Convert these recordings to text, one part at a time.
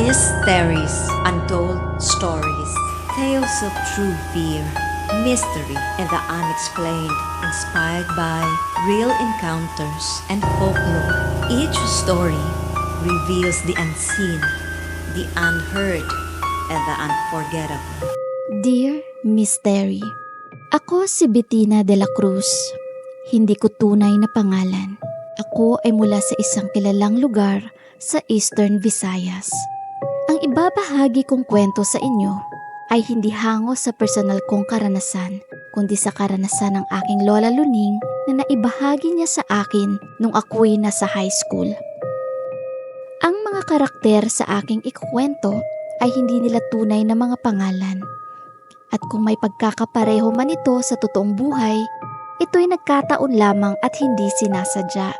Mysteries, Untold Stories, Tales of True Fear, Mystery, and the Unexplained, inspired by real encounters and folklore. Each story reveals the unseen, the unheard, and the unforgettable. Dear Mystery, ako si Bettina de la Cruz. Hindi ko tunay na pangalan. Ako ay mula sa isang kilalang lugar sa Eastern Visayas. Ang ibabahagi kong kwento sa inyo ay hindi hango sa personal kong karanasan, kundi sa karanasan ng aking Lola Luning na naibahagi niya sa akin nung ako'y nasa high school. Ang mga karakter sa aking ikukwento ay hindi nila tunay na mga pangalan. At kung may pagkakapareho man ito sa totoong buhay, ito'y nagkataon lamang at hindi sinasadya.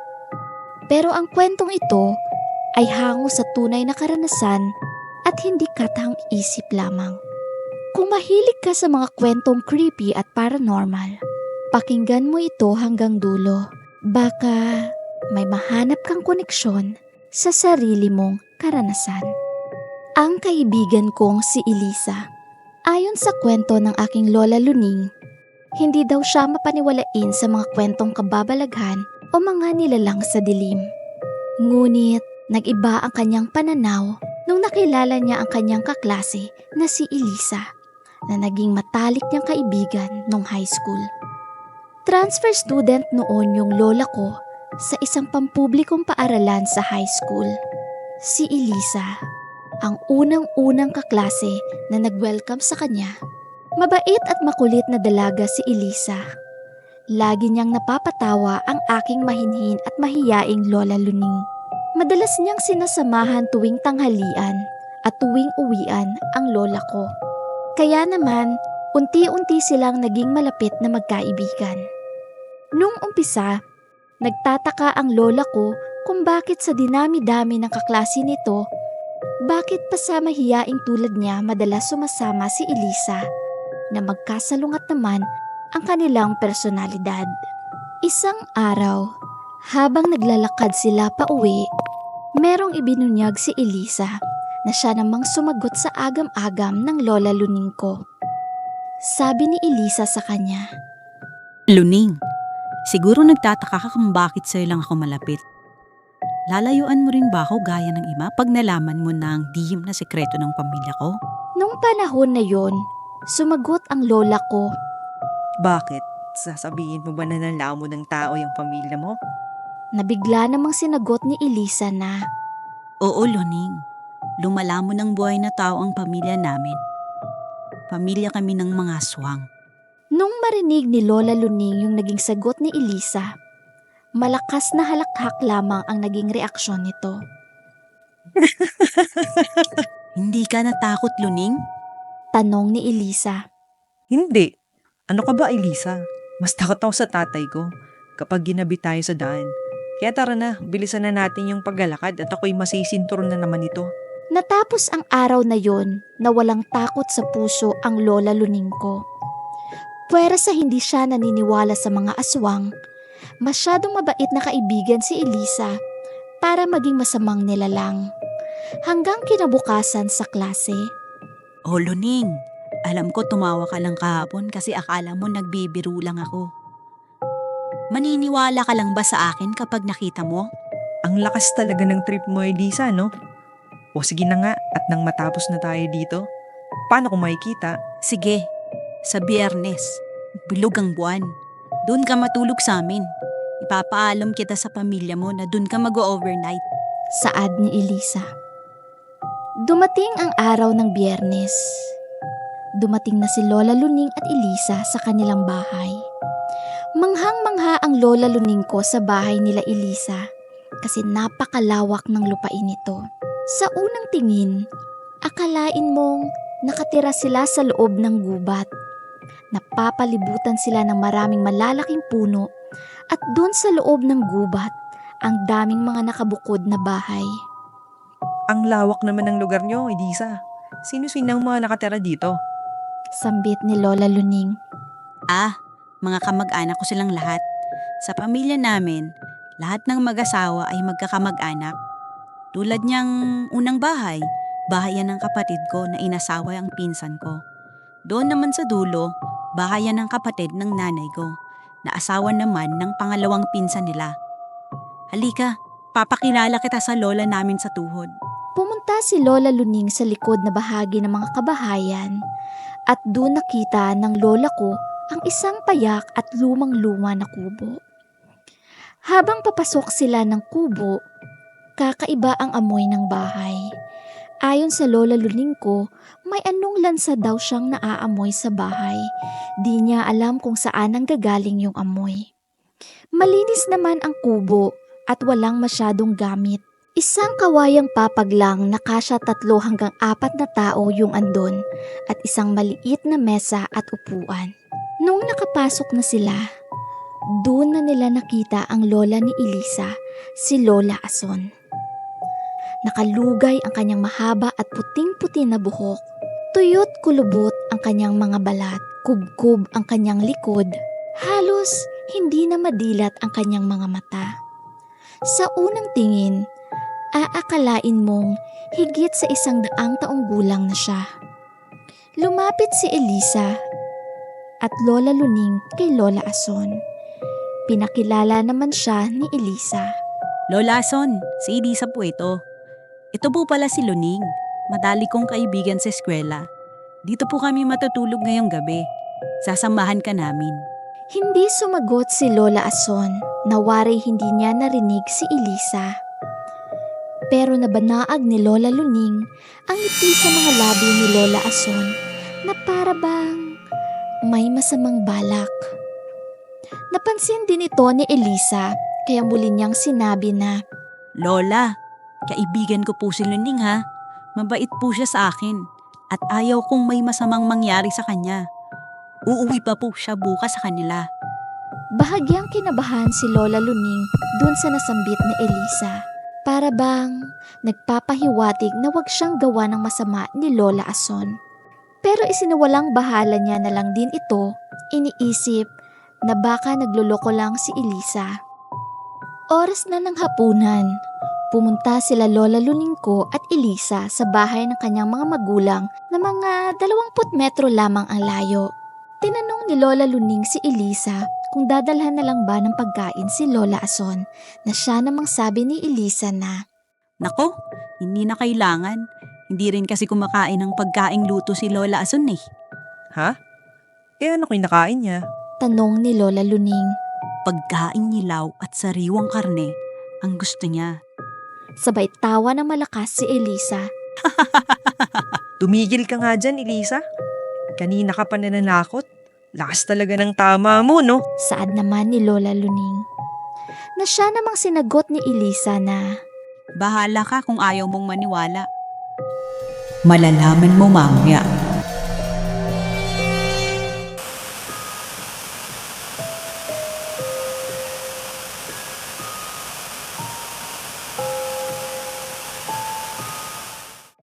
Pero ang kwentong ito ay hango sa tunay na karanasan at hindi katang-isip lamang. Kung mahilig ka sa mga kwentong creepy at paranormal, pakinggan mo ito hanggang dulo. Baka may mahanap kang koneksyon sa sarili mong karanasan. Ang kaibigan kong si Elisa. Ayon sa kwento ng aking Lola Luning, hindi daw siya mapaniwalain sa mga kwentong kababalaghan o mga nilalang sa dilim. Ngunit nag-iba ang kanyang pananaw nung nakilala niya ang kanyang kaklase na si Elisa, na naging matalik niyang kaibigan nung high school. Transfer student noon yung lola ko sa isang pampublikong paaralan sa high school. Si Elisa, ang unang-unang kaklase na nag-welcome sa kanya. Mabait at makulit na dalaga si Elisa. Lagi niyang napapatawa ang aking mahinhin at mahiyaing Lola Luning. Madalas niyang sinasamahan tuwing tanghalian at tuwing uwian ang lola ko. Kaya naman, unti-unti silang naging malapit na magkaibigan. Nung umpisa, nagtataka ang lola ko kung bakit sa dinami-dami ng kaklase nito, bakit pa sa mahiyaing tulad niya madalas sumasama si Elisa na magkasalungat naman ang kanilang personalidad. Isang araw, habang naglalakad sila pa uwi, merong ibinunyag si Elisa na siya namang sumagot sa agam-agam ng Lola Luning ko. Sabi ni Elisa sa kanya, Luning, siguro nagtataka ka kung bakit sa'yo lang ako malapit. Lalayuan mo rin ba ako gaya ng iba pag nalaman mo na ang dihim na sekreto ng pamilya ko? nung panahon na yon, sumagot ang lola ko. Bakit? Sasabihin mo ba na nalaman mo ng tao yung pamilya mo? Nabigla namang sinagot ni Elisa na, Oo, Luning. Lumalamon ng buhay na tao ang pamilya namin. Pamilya kami ng mga aswang. nung marinig ni Lola Luning yung naging sagot ni Elisa, malakas na halakhak lamang ang naging reaksyon nito. Hindi ka natakot, Luning? Tanong ni Elisa. Hindi. Ano ka ba, Elisa? Mas takot ako sa tatay ko kapag ginabi tayo sa daan. Kaya tara na, bilisan na natin yung paglalakad at ako'y masisinturon na naman ito. Natapos ang araw na yon na walang takot sa puso ang Lola Luning ko. Pwera sa hindi siya naniniwala sa mga aswang, masyadong mabait na kaibigan si Elisa para maging masamang nilalang. Hanggang kinabukasan sa klase, Oh, Luning. Alam ko tumawa ka lang kahapon kasi akala mo nagbibiro lang ako. Maniniwala ka lang ba sa akin kapag nakita mo? Ang lakas talaga ng trip mo, Elisa, no? O sige na nga, at nang matapos na tayo dito, paano kung makikita? Sige, sa Biyernes, bilog ang buwan. Doon ka matulog sa amin. Ipapaalam kita sa pamilya mo na doon ka mag-overnight. saad ni Elisa. Dumating ang araw ng Biyernes. Dumating na si Lola Luning at Elisa sa kanilang bahay. Manghang-mangha ang Lola Luning ko sa bahay nila Elisa kasi napakalawak ng lupain nito. Sa unang tingin, akalain mong nakatira sila sa loob ng gubat. Napapalibutan sila ng maraming malalaking puno at doon sa loob ng gubat, ang daming mga nakabukod na bahay. Ang lawak naman ng lugar nyo, Elisa. Sino-sino ang mga nakatira dito? Sambit ni Lola Luning. Mga kamag-anak ko silang lahat. Sa pamilya namin, lahat ng mag-asawa ay magkakamag-anak. Tulad niyang unang bahay, bahayan ng kapatid ko na inasawa ang pinsan ko. Doon naman sa dulo, bahayan ng kapatid ng nanay ko, na asawa naman ng pangalawang pinsan nila. Halika, papakilala kita sa lola namin sa tuhod. Pumunta si Lola Luning sa likod na bahagi ng mga kabahayan at doon nakita ng lola ko ang isang payak at lumang-luma na kubo. Habang papasok sila ng kubo, kakaiba ang amoy ng bahay. Ayon sa Lola Luning ko, may anong lansa daw siyang naaamoy sa bahay. Di niya alam kung saan ang gagaling yung amoy. Malinis naman ang kubo at walang masyadong gamit. Isang kawayang papag lang na kasya 3 hanggang 4 na tao yung andon at isang maliit na mesa at upuan. Nung nakapasok na sila, doon na nila nakita ang lola ni Elisa, si Lola Ason. Nakalugay ang kanyang mahaba at puting-puti na buhok. Tuyot kulubot ang kanyang mga balat, kubkub ang kanyang likod. Halos hindi na madilat ang kanyang mga mata. Sa unang tingin, aakalain mong higit sa 100 taong gulang na siya. Lumapit si Elisa at Lola Luning kay Lola Ason. Pinakilala naman siya ni Elisa. Lola Son, si Elisa po ito. Ito po pala si Luning, madali kong kaibigan sa eskwela. Dito po kami matutulog ngayong gabi. Sasamahan ka namin. Hindi sumagot si Lola Ason na wari hindi niya narinig si Elisa. Pero nabanaag ni Lola Luning ang ngiti sa mga labi ni Lola Ason na para bang may masamang balak. Napansin din ito ni Elisa kaya muli niyang sinabi na, Lola, kaibigan ko po si Luning ha. Mabait po siya sa akin at ayaw kong may masamang mangyari sa kanya. Uuwi pa po siya bukas sa kanila. bahagyang kinabahan si Lola Luning dun sa nasambit ni Elisa. Para bang nagpapahiwatig na wag siyang gawa ng masama ni Lola Ason. Pero isinawalang bahala niya na lang din ito, iniisip na baka nagluloko lang si Elisa. Oras na ng hapunan, pumunta sila Lola Luning ko at Elisa sa bahay ng kanyang mga magulang na mga 20 metro lamang ang layo. Tinanong ni Lola Luning si Elisa kung dadalhan na lang ba ng pagkain si Lola Ason na siya namang sabi ni Elisa na, Nako, hindi na kailangan. Hindi rin kasi kumakain ng pagkaing luto si Lola Ason eh. Ha? Ano kinakain niya? tanong ni Lola Luning. Pagkaing nilaw at sariwang karne ang gusto niya. Sabay tawa na malakas si Elisa. Tumigil ka nga dyan, Elisa. Kanina ka pa nananakot. Lakas talaga ng tama mo, no? Saad naman ni Lola Luning. Na siya namang sinagot ni Elisa na, Bahala ka kung ayaw mong maniwala. Malalaman mo mamaya.